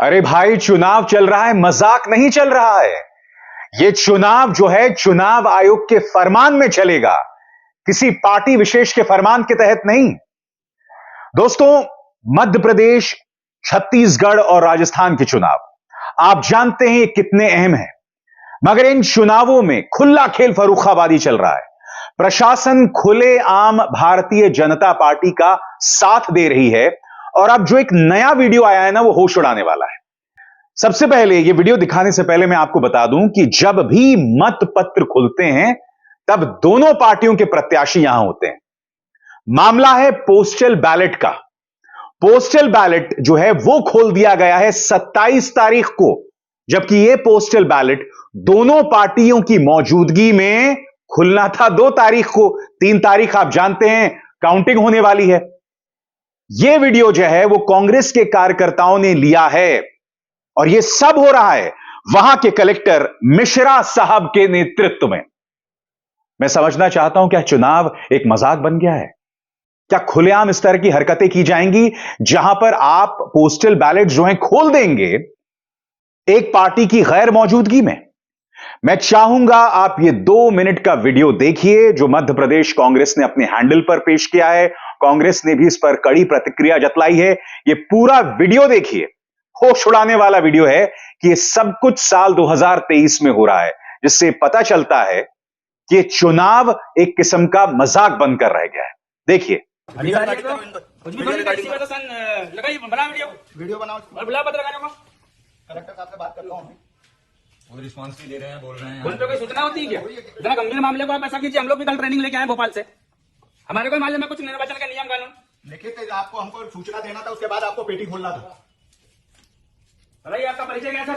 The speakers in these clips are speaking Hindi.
अरे भाई, चुनाव चल रहा है, मजाक नहीं चल रहा है। यह चुनाव जो है चुनाव आयोग के फरमान में चलेगा, किसी पार्टी विशेष के फरमान के तहत नहीं। दोस्तों, मध्य प्रदेश, छत्तीसगढ़ और राजस्थान के चुनाव आप जानते हैं कितने अहम हैं, मगर इन चुनावों में खुला खेल फर्रुखाबादी चल रहा है। प्रशासन खुलेआम भारतीय जनता पार्टी का साथ दे रही है और अब जो एक नया वीडियो आया है ना, वो होश उड़ाने वाला है। सबसे पहले ये वीडियो दिखाने से पहले मैं आपको बता दूं कि जब भी मत पत्र खुलते हैं तब दोनों पार्टियों के प्रत्याशी यहां होते हैं। मामला है पोस्टल बैलेट का। पोस्टल बैलेट जो है वो खोल दिया गया है 27 तारीख को, जबकि यह पोस्टल बैलेट दोनों पार्टियों की मौजूदगी में खुलना था 2 तारीख को। 3 तारीख आप जानते हैं काउंटिंग होने वाली है। यह वीडियो जो है वो कांग्रेस के कार्यकर्ताओं ने लिया है और यह सब हो रहा है वहां के कलेक्टर मिश्रा साहब के नेतृत्व में। मैं समझना चाहता हूं, क्या चुनाव एक मजाक बन गया है? क्या खुलेआम इस तरह की हरकतें की जाएंगी जहां पर आप पोस्टल बैलेट जो है खोल देंगे एक पार्टी की गैर मौजूदगी में? मैं चाहूंगा आप ये 2 मिनट का वीडियो देखिए जो मध्य प्रदेश कांग्रेस ने अपने हैंडल पर पेश किया है। कांग्रेस ने भी इस पर कड़ी प्रतिक्रिया जतलाई है। ये पूरा वीडियो देखिए, होश उड़ाने वाला वीडियो है कि ये सब कुछ साल 2023 में हो रहा है, जिससे पता चलता है कि ये चुनाव एक किस्म का मजाक बनकर रह गया है। देखिए। वीडियो बनाओ और बुला पत्रकारों को। कलेक्टर साहब से बात करता हूं। वो रिस्पांस नहीं दे रहे हैं, बोल रहे हैं। बोल तो कोई सूचना होती है क्या? इतना गंभीर मामले को आप ऐसा कीजिए, हम लोग भी कल ट्रेनिंग लेके आए भोपाल से। हमारे को मालूम है कुछ निर्वाचन का नियम कानून। लिखित आपको हमको सूचना देना था, उसके बाद आपको पेटी खोलना था। बताइए आपका परिचय क्या है सर?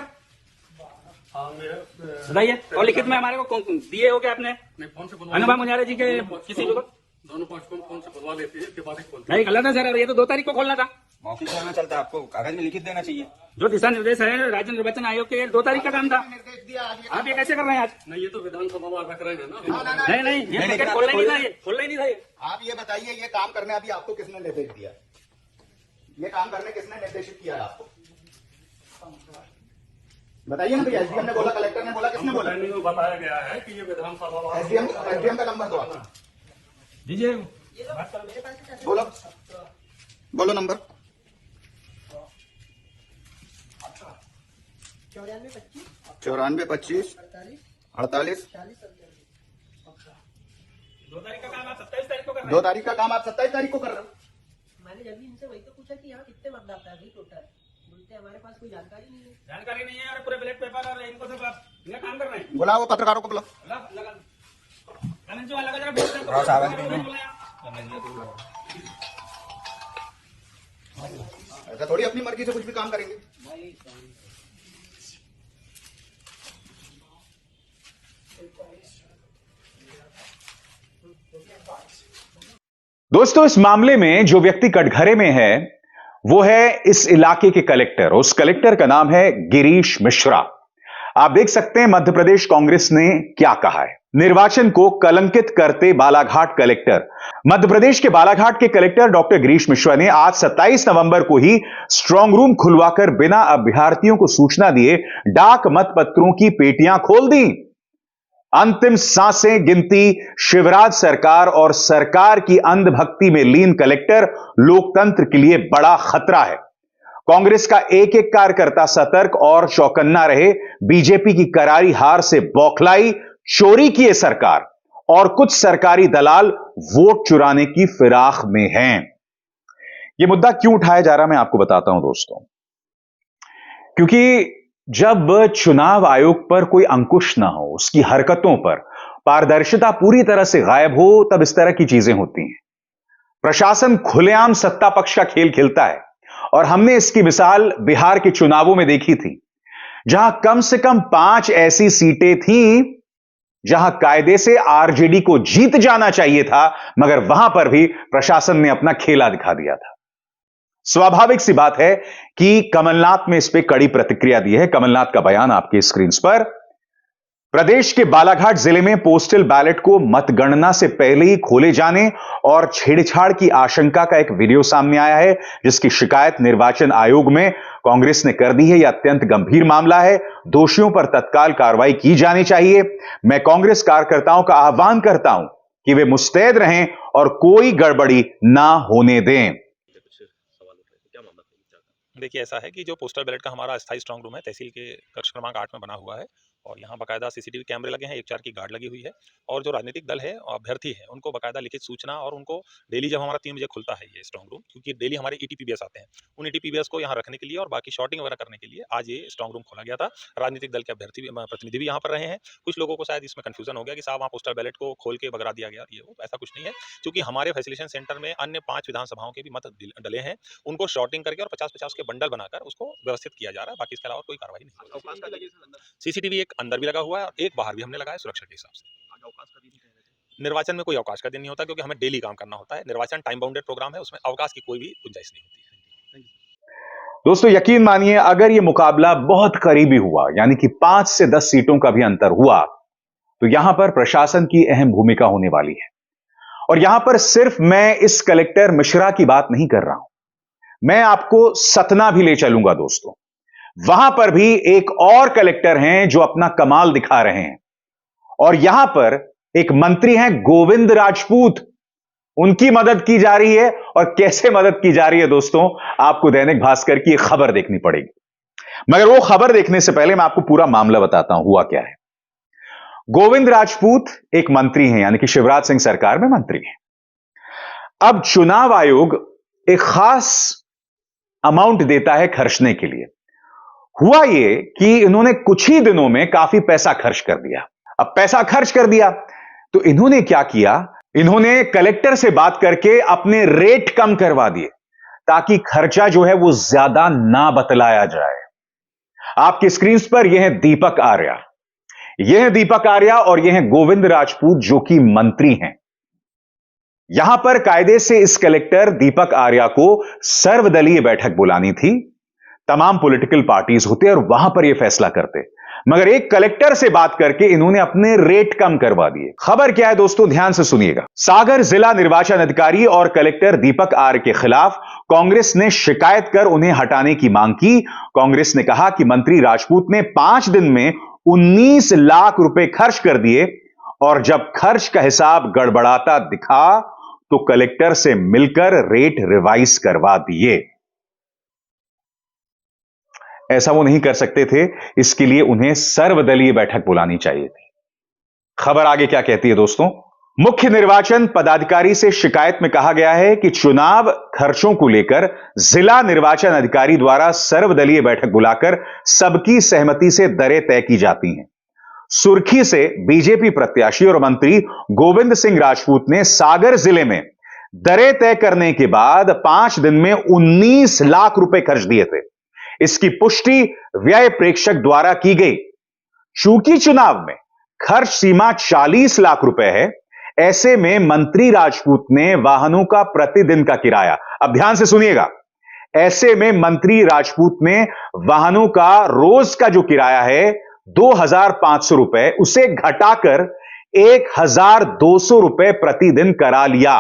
बताइए। और लिखित में हमारे को दिए हो क्या आपने? अनुभव मुनियारे जी के किसी को? दोनों पक्ष को फोन से बुलवा लेते हैं, इसके बाद ही खोलते नहीं, गलत है सर। ये तो 2 तारीख को खोलना था। मौखिक होना चलता है, आपको कागज में लिखित देना चाहिए। जो दिशा निर्देश है राज्य निर्वाचन आयोग के, 2 तारीख का काम था। आप ये कैसे कर रहे हैं आज? नहीं, ये तो विधानसभा में रख रहे हैं ना। नहीं, ये टिकट खोलना ही नहीं था। ये खोलना ही नहीं था। ये आप ये बताइए, ये काम करने अभी आपको किसने निर्देश दिया? ये काम करने किसने निर्देशित किया है आपको? बताइए ना भैया। एसडीएम ने बोला, कलेक्टर ने बोला, किसने बोला? बताया गया है कि ये विधानसभा। एसडीएम का नंबर दो आप। दीजिए। बोलो बोलो नंबर। 9425 48 2 तारीख का काम आप 27 तारीख को कर रहे हैं। 2 तारीख का काम आप 27 तारीख को कर रहे हो। मैंने जब भी इनसे वही तो पूछा कि यहाँ कितने मतदाता है टोटल, बोलते हमारे पास कोई जानकारी नहीं है। जानकारी नहीं है और पूरे बैलेट पेपर और इनको सब आप इनका काम कर रहे हैं। बुलाओ वो पत्रकारों को, बुलाओ। ऐसा थोड़ी अपनी मर्जी से कुछ भी काम करेंगे। दोस्तों, इस मामले में जो व्यक्ति कटघरे में है वो है इस इलाके के कलेक्टर। उस कलेक्टर का नाम है गिरीश मिश्रा। आप देख सकते हैं मध्य प्रदेश कांग्रेस ने क्या कहा है। निर्वाचन को कलंकित करते बालाघाट कलेक्टर। मध्य प्रदेश के बालाघाट के कलेक्टर डॉक्टर गिरीश मिश्रा ने आज 27 नवंबर को ही स्ट्रांग रूम खुलवाकर बिना अभ्यर्थियों को सूचना दिए डाक मतपत्रों की पेटियां खोल दी। अंतिम सांसें गिनती शिवराज सरकार और सरकार की अंधभक्ति में लीन कलेक्टर लोकतंत्र के लिए बड़ा खतरा है। कांग्रेस का एक एक कार्यकर्ता सतर्क और चौकन्ना रहे। बीजेपी की करारी हार से बौखलाई चोरी किए सरकार और कुछ सरकारी दलाल वोट चुराने की फिराक में हैं। यह मुद्दा क्यों उठाया जा रहा है मैं आपको बताता हूं दोस्तों, क्योंकि जब चुनाव आयोग पर कोई अंकुश ना हो, उसकी हरकतों पर पारदर्शिता पूरी तरह से गायब हो, तब इस तरह की चीजें होती हैं। प्रशासन खुलेआम सत्ता पक्ष का खेल खेलता है और हमने इसकी मिसाल बिहार के चुनावों में देखी थी, जहां कम से कम 5 ऐसी सीटें थीं जहां कायदे से आरजेडी को जीत जाना चाहिए था, मगर वहां पर भी प्रशासन ने अपना खेला दिखा दिया था। स्वाभाविक सी बात है कि कमलनाथ ने इस पे कड़ी प्रतिक्रिया दी है। कमलनाथ का बयान आपके स्क्रीन पर। प्रदेश के बालाघाट जिले में पोस्टल बैलेट को मतगणना से पहले ही खोले जाने और छेड़छाड़ की आशंका का एक वीडियो सामने आया है, जिसकी शिकायत निर्वाचन आयोग में कांग्रेस ने कर दी है। यह अत्यंत गंभीर मामला है, दोषियों पर तत्काल कार्रवाई की जानी चाहिए। मैं कांग्रेस कार्यकर्ताओं का आह्वान करता हूं कि वे मुस्तैद रहें और कोई गड़बड़ी ना होने दें। देखिए, ऐसा है कि जो पोस्टल बैलेट का हमारा अस्थायी स्ट्रांग रूम है, तहसील के कक्ष क्रमांक 8 में बना हुआ है और यहाँ बाकायदा सीसीटीवी कैमरे लगे हैं, 1-4 की गार्ड लगी हुई है और जो राजनीतिक दल है और अभ्यर्थी है उनको बाकायदा लिखित सूचना और उनको डेली जब हमारा 3 बजे खुलता है ये स्ट्रांग रूम, क्योंकि डेली हमारे ईटीपीबीएस आते हैं, उन ईटीपीबीएस को यहाँ रखने के लिए और बाकी शॉटिंग वगैरह करने के लिए आज ये स्ट्रांग रूम खोला गया था। राजनीतिक दल के अभ्यर्थी प्रतिनिधि भी यहाँ पर रहे हैं। कुछ लोगों को शायद इसमें कन्फ्यूजन हो गया कि साहब वहाँ पोस्टल बैलेट को खोल के बगरा दिया गया, ये वो, ऐसा कुछ नहीं है, क्योंकि हमारे फैसिलिटेशन सेंटर में अन्य 5 विधानसभाओं के भी मत डले हैं, उनको शॉर्टिंग करके और 50-50 के बंडल बनाकर उसको व्यवस्थित किया जा रहा है। बाकी इसके अलावा कोई कार्रवाई नहीं। सीसीटीवी एक अंदर भी लगा हुआ है और एक बाहर भी हमने लगाया सुरक्षा के हिसाब से। निर्वाचन में कोई अवकाश का दिन नहीं होता, क्योंकि हमें डेली काम करना होता है। निर्वाचन टाइम बाउंडेड प्रोग्राम है, उसमें अवकाश की कोई भी गुंजाइश नहीं होती है। दोस्तों, यकीन मानिए, अगर यह मुकाबला बहुत करीबी हुआ, यानी कि 5 से 10 सीटों का भी अंतर हुआ, तो यहां पर प्रशासन की अहम भूमिका होने वाली है। और यहां पर सिर्फ मैं इस कलेक्टर मिश्रा की बात नहीं कर रहा हूं, मैं आपको सतना भी ले चलूंगा दोस्तों। वहां पर भी एक और कलेक्टर हैं जो अपना कमाल दिखा रहे हैं, और यहां पर एक मंत्री हैं गोविंद राजपूत, उनकी मदद की जा रही है। और कैसे मदद की जा रही है दोस्तों, आपको दैनिक भास्कर की एक खबर देखनी पड़ेगी। मगर वो खबर देखने से पहले मैं आपको पूरा मामला बताता हूं, हुआ क्या है। गोविंद राजपूत एक मंत्री हैं, यानी कि शिवराज सिंह सरकार में मंत्री हैं। अब चुनाव आयोग एक खास अमाउंट देता है खर्चने के लिए। हुआ यह कि इन्होंने कुछ ही दिनों में काफी पैसा खर्च कर दिया। अब पैसा खर्च कर दिया तो इन्होंने क्या किया, इन्होंने कलेक्टर से बात करके अपने रेट कम करवा दिए, ताकि खर्चा जो है वो ज्यादा ना बतलाया जाए। आपकी स्क्रीन पर यह है दीपक आर्या, यह है दीपक आर्या और यह है गोविंद राजपूत जो कि मंत्री हैं। यहां पर कायदे से इस कलेक्टर दीपक आर्या को सर्वदलीय बैठक बुलानी थी, तमाम पॉलिटिकल पार्टीज होते और वहां पर यह फैसला करते, मगर एक कलेक्टर से बात करके इन्होंने अपने रेट कम करवा दिए। खबर क्या है दोस्तों, ध्यान से सुनिएगा। सागर जिला निर्वाचन अधिकारी और कलेक्टर दीपक आर्य के खिलाफ कांग्रेस ने शिकायत कर उन्हें हटाने की मांग की। कांग्रेस ने कहा कि मंत्री राजपूत ने 5 दिन में 19 लाख रुपए खर्च कर दिए, और जब खर्च का हिसाब गड़बड़ाता दिखा तो कलेक्टर से मिलकर रेट रिवाइज करवा दिए। ऐसा वो नहीं कर सकते थे, इसके लिए उन्हें सर्वदलीय बैठक बुलानी चाहिए थी। खबर आगे क्या कहती है दोस्तों। मुख्य निर्वाचन पदाधिकारी से शिकायत में कहा गया है कि चुनाव खर्चों को लेकर जिला निर्वाचन अधिकारी द्वारा सर्वदलीय बैठक बुलाकर सबकी सहमति से दरें तय की जाती हैं। सुर्खी से बीजेपी प्रत्याशी और मंत्री गोविंद सिंह राजपूत ने सागर जिले में दरें तय करने के बाद 5 दिन में 19 लाख रुपए खर्च दिए थे। इसकी पुष्टि व्यय प्रेक्षक द्वारा की गई। चूंकि चुनाव में खर्च सीमा 40 लाख रुपए है, ऐसे में मंत्री राजपूत ने वाहनों का प्रतिदिन का किराया, अब ध्यान से सुनिएगा, ऐसे में मंत्री राजपूत ने वाहनों का रोज का जो किराया है 2,500 रुपए, उसे घटाकर 1,200 रुपए प्रतिदिन करा लिया।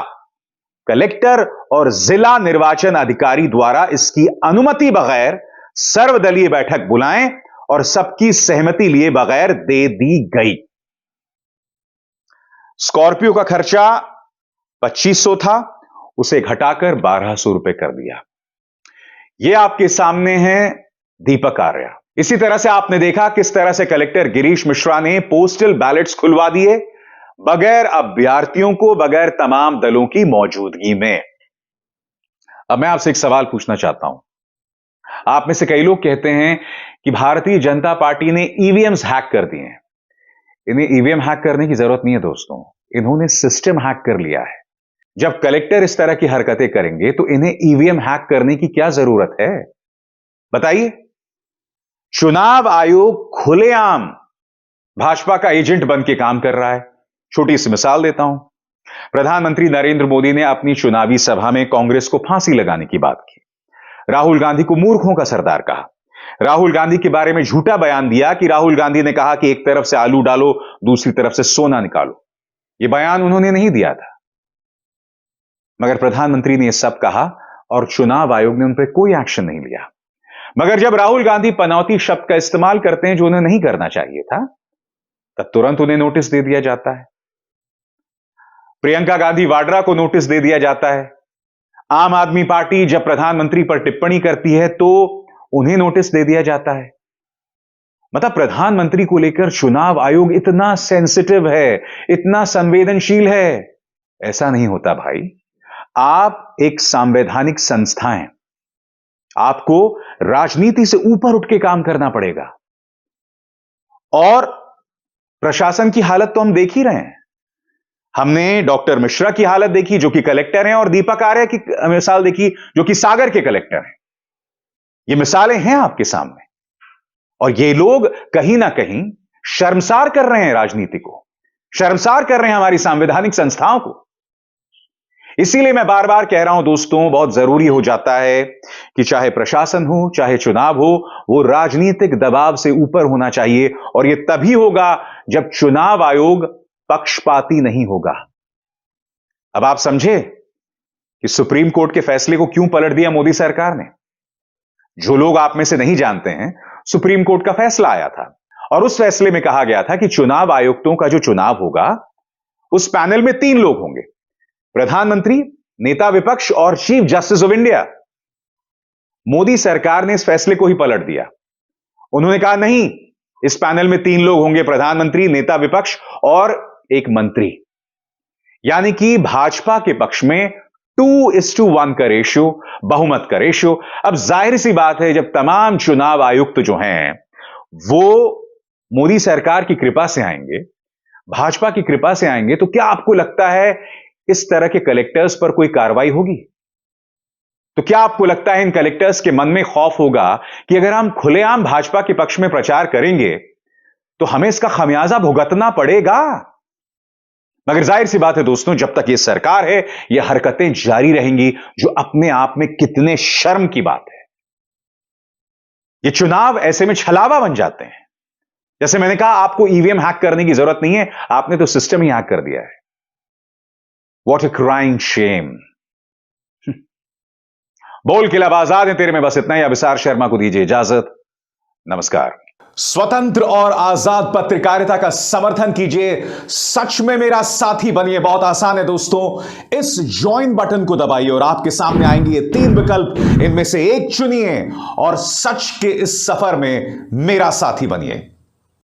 कलेक्टर और जिला निर्वाचन अधिकारी द्वारा इसकी अनुमति बगैर सर्वदलीय बैठक बुलाएं और सबकी सहमति लिए बगैर दे दी गई। स्कॉर्पियो का खर्चा 2500 था, उसे घटाकर 1200 रुपए कर दिया। यह आपके सामने है दीपक आर्या। इसी तरह से आपने देखा किस तरह से कलेक्टर गिरीश मिश्रा ने पोस्टल बैलेट्स खुलवा दिए बगैर अभ्यर्थियों को, बगैर तमाम दलों की मौजूदगी में। अब मैं आपसे एक सवाल पूछना चाहता हूं। आप में से कई लोग कहते हैं कि भारतीय जनता पार्टी ने ईवीएम्स हैक कर दिए हैं। इन्हें ईवीएम हैक करने की जरूरत नहीं है दोस्तों, इन्होंने सिस्टम हैक कर लिया है। जब कलेक्टर इस तरह की हरकतें करेंगे तो इन्हें ईवीएम हैक करने की क्या जरूरत है, बताइए। चुनाव आयोग खुलेआम भाजपा का एजेंट बन के काम कर रहा है। छोटी सी मिसाल देता हूं। प्रधानमंत्री नरेंद्र मोदी ने अपनी चुनावी सभा में कांग्रेस को फांसी लगाने की बात की, राहुल गांधी को मूर्खों का सरदार कहा, राहुल गांधी के बारे में झूठा बयान दिया कि राहुल गांधी ने कहा कि एक तरफ से आलू डालो, दूसरी तरफ से सोना निकालो। यह बयान उन्होंने नहीं दिया था, मगर प्रधानमंत्री ने यह सब कहा और चुनाव आयोग ने उन पर कोई एक्शन नहीं लिया। मगर जब राहुल गांधी पनौती शब्द का इस्तेमाल करते हैं जो उन्हें नहीं करना चाहिए था, तब तुरंत उन्हें नोटिस दे दिया जाता है। प्रियंका गांधी वाड्रा को नोटिस दे दिया जाता है। आम आदमी पार्टी जब प्रधानमंत्री पर टिप्पणी करती है तो उन्हें नोटिस दे दिया जाता है। मतलब प्रधानमंत्री को लेकर चुनाव आयोग इतना सेंसिटिव है, इतना संवेदनशील है। ऐसा नहीं होता भाई। आप एक संवैधानिक संस्था हैं, आपको राजनीति से ऊपर उठ के काम करना पड़ेगा। और प्रशासन की हालत तो हम देख ही रहे हैं। हमने डॉक्टर मिश्रा की हालत देखी जो कि कलेक्टर हैं, और दीपक आर्य की मिसाल देखी जो कि सागर के कलेक्टर हैं। ये मिसालें हैं आपके सामने, और ये लोग कहीं ना कहीं शर्मसार कर रहे हैं राजनीति को, शर्मसार कर रहे हैं हमारी संवैधानिक संस्थाओं को। इसीलिए मैं बार बार कह रहा हूं दोस्तों, बहुत जरूरी हो जाता है कि चाहे प्रशासन हो चाहे चुनाव हो, वो राजनीतिक दबाव से ऊपर होना चाहिए। और यह तभी होगा जब चुनाव आयोग पक्षपाती नहीं होगा। अब आप समझे कि सुप्रीम कोर्ट के फैसले को क्यों पलट दिया मोदी सरकार ने। जो लोग आप में से नहीं जानते हैं, सुप्रीम कोर्ट का फैसला आया था और उस फैसले में कहा गया था कि चुनाव आयुक्तों का जो चुनाव होगा उस पैनल में 3 लोग होंगे, प्रधानमंत्री, नेता विपक्ष और chief justice of India. Modi सरकार ने इस फैसले को ही पलट दिया। उन्होंने कहा नहीं, इस पैनल में 3 लोग होंगे, प्रधानमंत्री, नेता विपक्ष और एक मंत्री। यानी कि भाजपा के पक्ष में 2:1 का रेशियो, बहुमत का रेशियो। अब जाहिर सी बात है, जब तमाम चुनाव आयुक्त जो हैं वो मोदी सरकार की कृपा से आएंगे, भाजपा की कृपा से आएंगे, तो क्या आपको लगता है इस तरह के कलेक्टर्स पर कोई कार्रवाई होगी? तो क्या आपको लगता है इन कलेक्टर्स के मन में खौफ होगा कि अगर हम खुलेआम भाजपा के पक्ष में प्रचार करेंगे तो हमें इसका खमियाजा भुगतना पड़ेगा? मगर जाहिर सी बात है दोस्तों, जब तक यह सरकार है यह हरकतें जारी रहेंगी, जो अपने आप में कितने शर्म की बात है। ये चुनाव ऐसे में छलावा बन जाते हैं। जैसे मैंने कहा, आपको ईवीएम हैक करने की जरूरत नहीं है, आपने तो सिस्टम ही हैक कर दिया है। What a crying shame. बोल खिलाफ आजाद है तेरे में, बस इतना ही। अभिसार शर्मा को दीजिए इजाजत। नमस्कार। स्वतंत्र और आजाद पत्रकारिता का समर्थन कीजिए, सच में मेरा साथी बनिए। बहुत आसान है दोस्तों, इस ज्वाइन बटन को दबाइए और आपके सामने आएंगे ये 3 विकल्प, इनमें से एक चुनिए और सच के इस सफर में मेरा साथी बनिए।